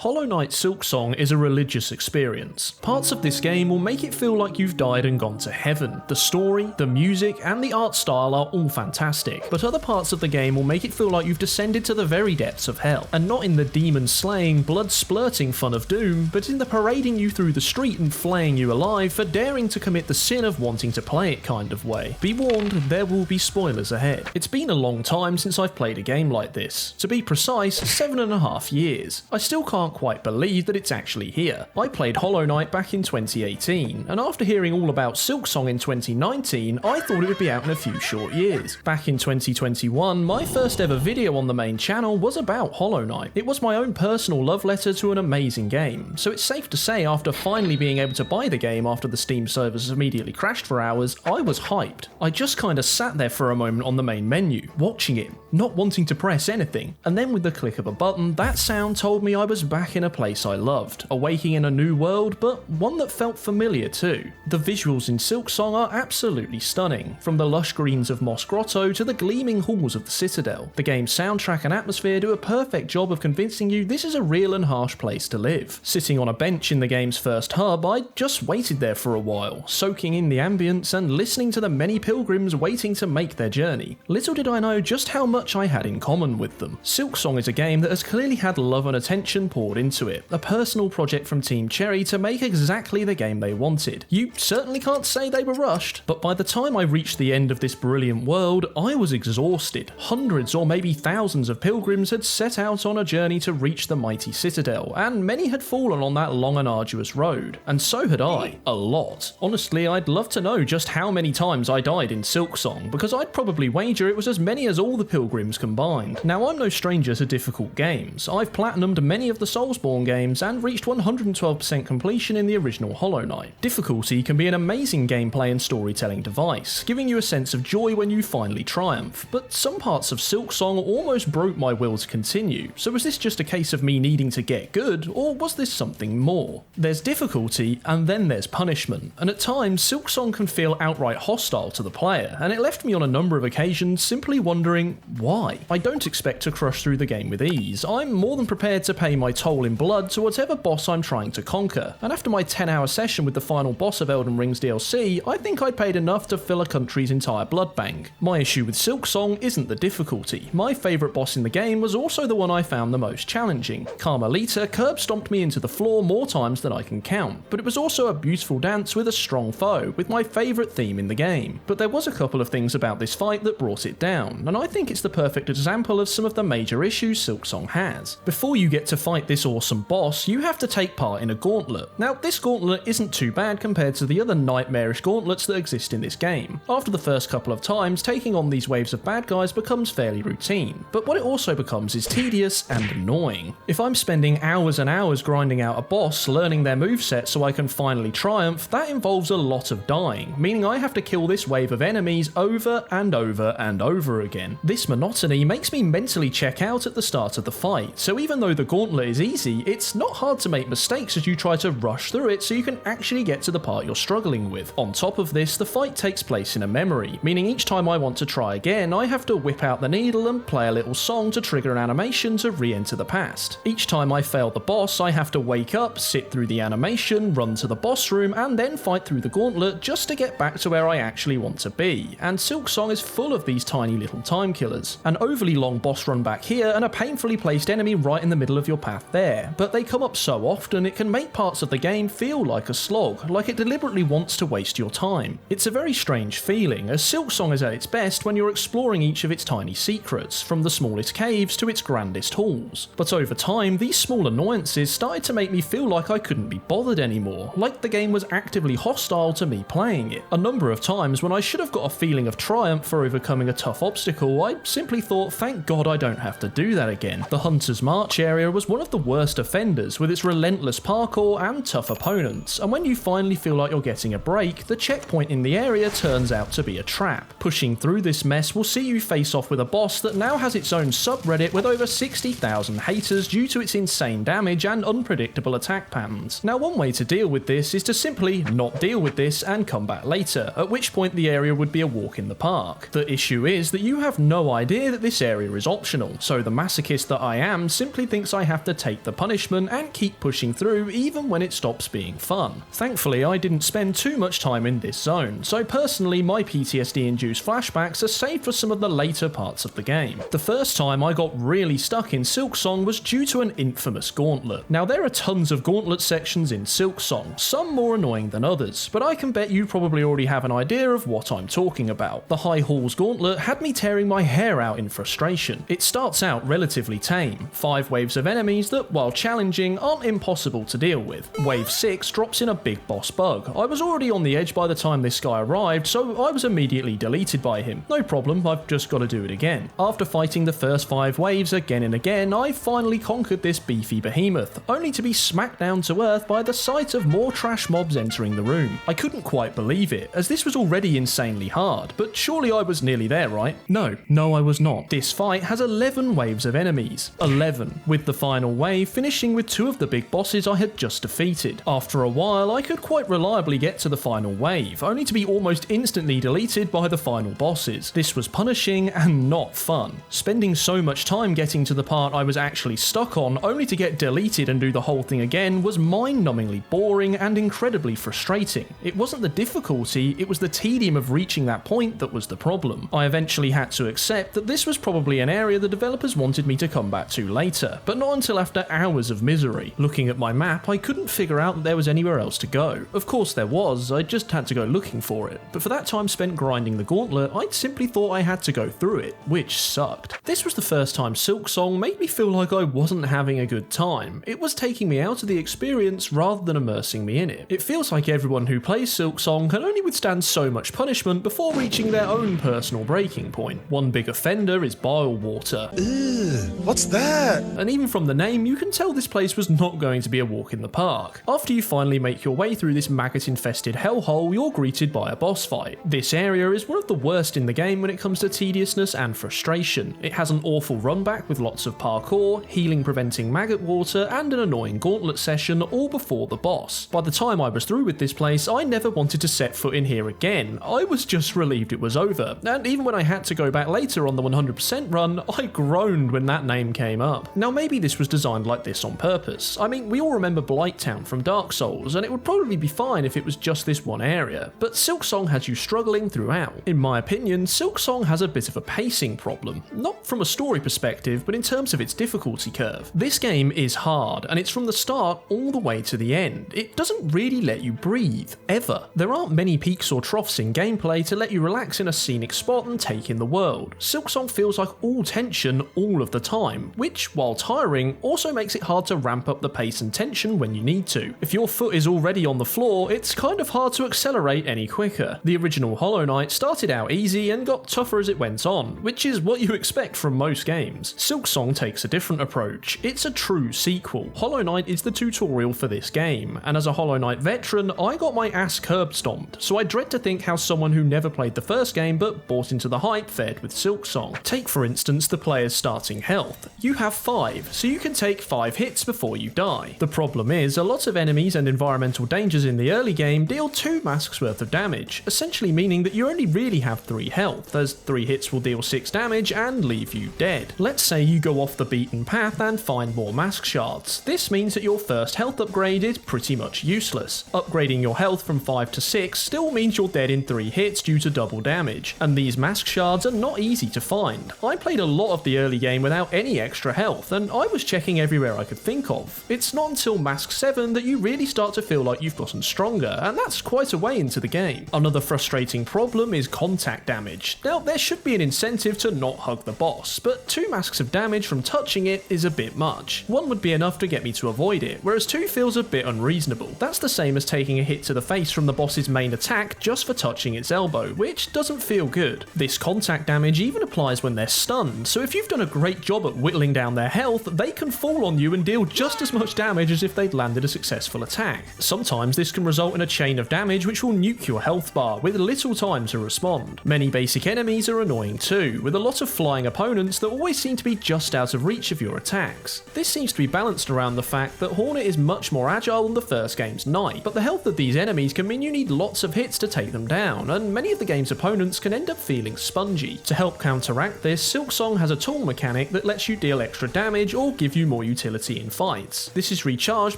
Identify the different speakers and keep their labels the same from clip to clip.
Speaker 1: Knight Silksong is a religious experience. Parts of this game will make it feel like you've died and gone to heaven. The story, the music, and the art style are all fantastic, but other parts of the game will make it feel like you've descended to the very depths of hell. And not in the demon-slaying, blood-splurting fun of Doom, but in the parading you through the street and flaying you alive for daring to commit the sin of wanting to play it kind of way. Be warned, there will be spoilers ahead. It's been a long time since I've played a game like this. To be precise, 7.5 years. I still can't quite believe that it's actually here. I played Hollow Knight back in 2018, and after hearing all about Silksong in 2019, I thought it would be out in a few short years. Back in 2021, my first ever video on the main channel was about Hollow Knight. It was my own personal love letter to an amazing game, so it's safe to say after finally being able to buy the game after the Steam servers immediately crashed for hours, I was hyped. I just kinda sat there for a moment on the main menu, watching it, not wanting to press anything, and then with the click of a button, that sound told me I was back in a place I loved, awaking in a new world, but one that felt familiar too. The visuals in Silksong are absolutely stunning, from the lush greens of Moss Grotto to the gleaming halls of the Citadel. The game's soundtrack and atmosphere do a perfect job of convincing you this is a real and harsh place to live. Sitting on a bench in the game's first hub, I just waited there for a while, soaking in the ambience and listening to the many pilgrims waiting to make their journey. Little did I know just how much I had in common with them. Silksong is a game that has clearly had love and attention poured into it, a personal project from Team Cherry to make exactly the game they wanted. You certainly can't say they were rushed, but by the time I reached the end of this brilliant world, I was exhausted. Hundreds or maybe thousands of pilgrims had set out on a journey to reach the mighty Citadel, and many had fallen on that long and arduous road. And so had I. A lot. Honestly, I'd love to know just how many times I died in Silksong, because I'd probably wager it was as many as all the pilgrims combined. Now, I'm no stranger to difficult games. I've platinumed many of the Soulsborne games and reached 112% completion in the original Hollow Knight. Difficulty can be an amazing gameplay and storytelling device, giving you a sense of joy when you finally triumph, but some parts of Silksong almost broke my will to continue. So was this just a case of me needing to get good, or was this something more? There's difficulty, and then there's punishment, and at times Silksong can feel outright hostile to the player, and it left me on a number of occasions simply wondering why. I don't expect to crush through the game with ease. I'm more than prepared to pay my toll in blood to whatever boss I'm trying to conquer, and after my 10-hour session with the final boss of Elden Ring's DLC, I think I paid enough to fill a country's entire blood bank. My issue with Silksong isn't the difficulty. My favourite boss in the game was also the one I found the most challenging. Carmelita curb-stomped me into the floor more times than I can count, but it was also a beautiful dance with a strong foe, with my favourite theme in the game. But there was a couple of things about this fight that brought it down, and I think it's the perfect example of some of the major issues Silksong has. Before you get to fight this awesome boss, you have to take part in a gauntlet. Now, this gauntlet isn't too bad compared to the other nightmarish gauntlets that exist in this game. After the first couple of times, taking on these waves of bad guys becomes fairly routine, but what it also becomes is tedious and annoying. If I'm spending hours and hours grinding out a boss, learning their moveset so I can finally triumph, that involves a lot of dying, meaning I have to kill this wave of enemies over and over and over again. This monotony makes me mentally check out at the start of the fight, so even though the gauntlet is easy, it's not hard to make mistakes as you try to rush through it so you can actually get to the part you're struggling with. On top of this, the fight takes place in a memory, meaning each time I want to try again, I have to whip out the needle and play a little song to trigger an animation to re-enter the past. Each time I fail the boss, I have to wake up, sit through the animation, run to the boss room, and then fight through the gauntlet just to get back to where I actually want to be, and Silksong is full of these tiny little time killers. An overly long boss run back here and a painfully placed enemy right in the middle of your path there, but they come up so often it can make parts of the game feel like a slog, like it deliberately wants to waste your time. It's a very strange feeling, as Silksong is at its best when you're exploring each of its tiny secrets, from the smallest caves to its grandest halls. But over time, these small annoyances started to make me feel like I couldn't be bothered anymore, like the game was actively hostile to me playing it. A number of times when I should have got a feeling of triumph for overcoming a tough obstacle, I simply thought, thank God I don't have to do that again. The Hunter's March area was one of the worst offenders, with its relentless parkour and tough opponents, and when you finally feel like you're getting a break, the checkpoint in the area turns out to be a trap. Pushing through this mess will see you face off with a boss that now has its own subreddit with over 60,000 haters due to its insane damage and unpredictable attack patterns. Now, one way to deal with this is to simply not deal with this and come back later, at which point the area would be a walk in the park. The issue is that you have no idea that this area is optional, so the masochist that I am simply thinks I have to take take the punishment and keep pushing through even when it stops being fun. Thankfully, I didn't spend too much time in this zone, so personally my PTSD-induced flashbacks are saved for some of the later parts of the game. The first time I got really stuck in Silksong was due to an infamous gauntlet. Now there are tons of gauntlet sections in Silksong, some more annoying than others, but I can bet you probably already have an idea of what I'm talking about. The High Halls gauntlet had me tearing my hair out in frustration. It starts out relatively tame, 5 waves of enemies that, while challenging, aren't impossible to deal with. Wave 6 drops in a big boss bug. I was already on the edge by the time this guy arrived, so I was immediately deleted by him. No problem, I've just got to do it again. After fighting the first 5 waves again and again, I finally conquered this beefy behemoth, only to be smacked down to earth by the sight of more trash mobs entering the room. I couldn't quite believe it, as this was already insanely hard, but surely I was nearly there, right? No, I was not. This fight has 11 waves of enemies. 11, with the final wave finishing with 2 of the big bosses I had just defeated. After a while, I could quite reliably get to the final wave, only to be almost instantly deleted by the final bosses. This was punishing and not fun. Spending so much time getting to the part I was actually stuck on, only to get deleted and do the whole thing again, was mind-numbingly boring and incredibly frustrating. It wasn't the difficulty, it was the tedium of reaching that point that was the problem. I eventually had to accept that this was probably an area the developers wanted me to come back to later, but not until after hours of misery. Looking at my map, I couldn't figure out that there was anywhere else to go. Of course there was, I just had to go looking for it. But for that time spent grinding the gauntlet, I'd simply thought I had to go through it, which sucked. This was the first time Silksong made me feel like I wasn't having a good time. It was taking me out of the experience rather than immersing me in it. It feels like everyone who plays Silksong can only withstand so much punishment before reaching their own personal breaking point. One big offender is bile water.
Speaker 2: Ew, what's that?
Speaker 1: And even from the name, you can tell this place was not going to be a walk in the park. After you finally make your way through this maggot-infested hellhole, you're greeted by a boss fight. This area is one of the worst in the game when it comes to tediousness and frustration. It has an awful run back with lots of parkour, healing preventing maggot water, and an annoying gauntlet session all before the boss. By the time I was through with this place, I never wanted to set foot in here again. I was just relieved it was over, and even when I had to go back later on the 100% run, I groaned when that name came up. Now maybe this was designed like this on purpose. I mean, we all remember Blighttown from Dark Souls, and it would probably be fine if it was just this one area, but Silksong has you struggling throughout. In my opinion, Silksong has a bit of a pacing problem, not from a story perspective, but in terms of its difficulty curve. This game is hard, and it's from the start all the way to the end. It doesn't really let you breathe, ever. There aren't many peaks or troughs in gameplay to let you relax in a scenic spot and take in the world. Silksong feels like all tension all of the time, which, while tiring, also makes it hard to ramp up the pace and tension when you need to. If your foot is already on the floor, it's kind of hard to accelerate any quicker. The original Hollow Knight started out easy and got tougher as it went on, which is what you expect from most games. Silksong takes a different approach. It's a true sequel. Hollow Knight is the tutorial for this game, and as a Hollow Knight veteran, I got my ass curb stomped, so I dread to think how someone who never played the first game but bought into the hype fared with Silksong. Take for instance the player's starting health. You have 5, so you can take 5 hits before you die. The problem is, a lot of enemies and environmental dangers in the early game deal 2 masks worth of damage, essentially meaning that you only really have 3 health, as 3 hits will deal 6 damage and leave you dead. Let's say you go off the beaten path and find more mask shards. This means that your first health upgrade is pretty much useless. Upgrading your health from 5 to 6 still means you're dead in 3 hits due to double damage, and these mask shards are not easy to find. I played a lot of the early game without any extra health, and I was checking everywhere I could think of. It's not until Mask 7 that you really start to feel like you've gotten stronger, and that's quite a way into the game. Another frustrating problem is contact damage. Now, there should be an incentive to not hug the boss, but 2 masks of damage from touching it is a bit much. 1 would be enough to get me to avoid it, whereas 2 feels a bit unreasonable. That's the same as taking a hit to the face from the boss's main attack just for touching its elbow, which doesn't feel good. This contact damage even applies when they're stunned, so if you've done a great job at whittling down their health, they can fall on you and deal just as much damage as if they'd landed a successful attack. Sometimes this can result in a chain of damage which will nuke your health bar with little time to respond. Many basic enemies are annoying too, with a lot of flying opponents that always seem to be just out of reach of your attacks. This seems to be balanced around the fact that Hornet is much more agile than the first game's Knight, but the health of these enemies can mean you need lots of hits to take them down, and many of the game's opponents can end up feeling spongy. To help counteract this, Silksong has a tool mechanic that lets you deal extra damage or give you more more utility in fights. This is recharged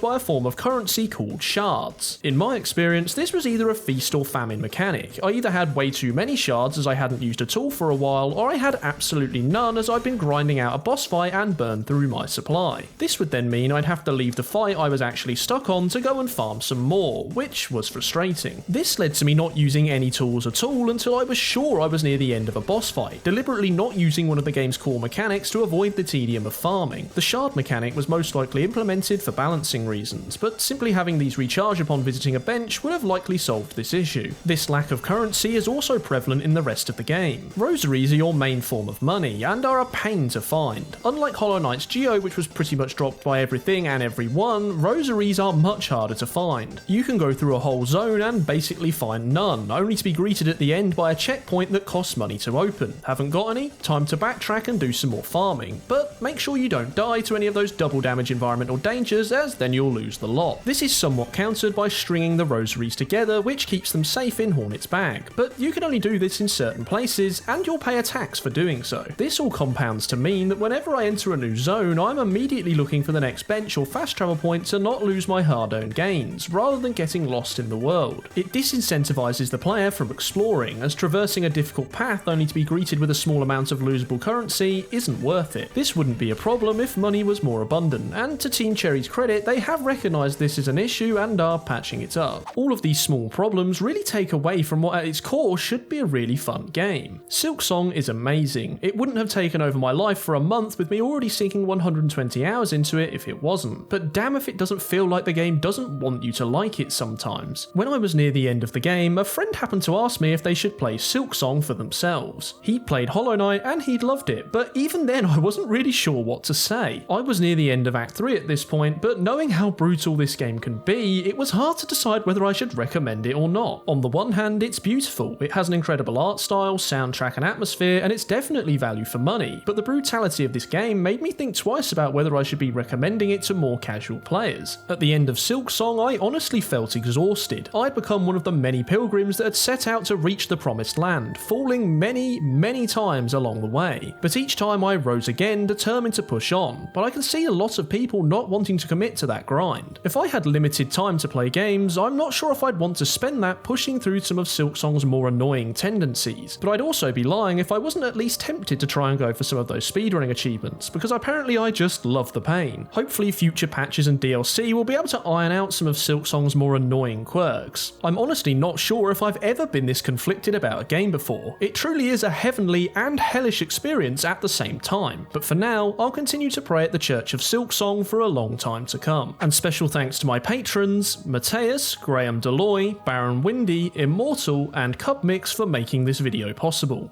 Speaker 1: by a form of currency called shards. In my experience, this was either a feast or famine mechanic. I either had way too many shards as I hadn't used at all for a while, or I had absolutely none as I'd been grinding out a boss fight and burned through my supply. This would then mean I'd have to leave the fight I was actually stuck on to go and farm some more, which was frustrating. This led to me not using any tools at all until I was sure I was near the end of a boss fight, deliberately not using one of the game's core mechanics to avoid the tedium of farming. The shard mechanic was most likely implemented for balancing reasons, but simply having these recharge upon visiting a bench would have likely solved this issue. This lack of currency is also prevalent in the rest of the game. Rosaries are your main form of money, and are a pain to find. Unlike Hollow Knight's Geo, which was pretty much dropped by everything and everyone, rosaries are much harder to find. You can go through a whole zone and basically find none, only to be greeted at the end by a checkpoint that costs money to open. Haven't got any? Time to backtrack and do some more farming, but make sure you don't die to any of those double damage environmental dangers, as then you'll lose the lot. This is somewhat countered by stringing the rosaries together, which keeps them safe in Hornet's bag, but you can only do this in certain places, and you'll pay a tax for doing so. This all compounds to mean that whenever I enter a new zone, I'm immediately looking for the next bench or fast travel point to not lose my hard-earned gains, rather than getting lost in the world. It disincentivizes the player from exploring, as traversing a difficult path only to be greeted with a small amount of losable currency isn't worth it. This wouldn't be a problem if money was more abundant, and to Team Cherry's credit, they have recognised this as an issue and are patching it up. All of these small problems really take away from what at its core should be a really fun game. Silksong is amazing. It wouldn't have taken over my life for a month with me already sinking 120 hours into it if it wasn't, but damn if it doesn't feel like the game doesn't want you to like it sometimes. When I was near the end of the game, a friend happened to ask me if they should play Silksong for themselves. He'd played Hollow Knight and he'd loved it, but even then I wasn't really sure what to say. I was near the end of Act 3 at this point, but knowing how brutal this game can be, it was hard to decide whether I should recommend it or not. On the one hand, it's beautiful, it has an incredible art style, soundtrack and atmosphere, and it's definitely value for money, but the brutality of this game made me think twice about whether I should be recommending it to more casual players. At the end of Silksong, I honestly felt exhausted. I'd become one of the many pilgrims that had set out to reach the promised land, falling many times along the way. But each time I rose again, determined to push on, but I can see a lot of people not wanting to commit to that grind. If I had limited time to play games, I'm not sure if I'd want to spend that pushing through some of Silksong's more annoying tendencies, but I'd also be lying if I wasn't at least tempted to try and go for some of those speedrunning achievements, because apparently I just love the pain. Hopefully future patches and DLC will be able to iron out some of Silksong's more annoying quirks. I'm honestly not sure if I've ever been this conflicted about a game before. It truly is a heavenly and hellish experience at the same time, but for now, I'll continue to pray at the Church of Silksong for a long time to come. And special thanks to my patrons, Mathijs, Graham DeLoye, Baron Windy, Immortal, and Cubmix for making this video possible.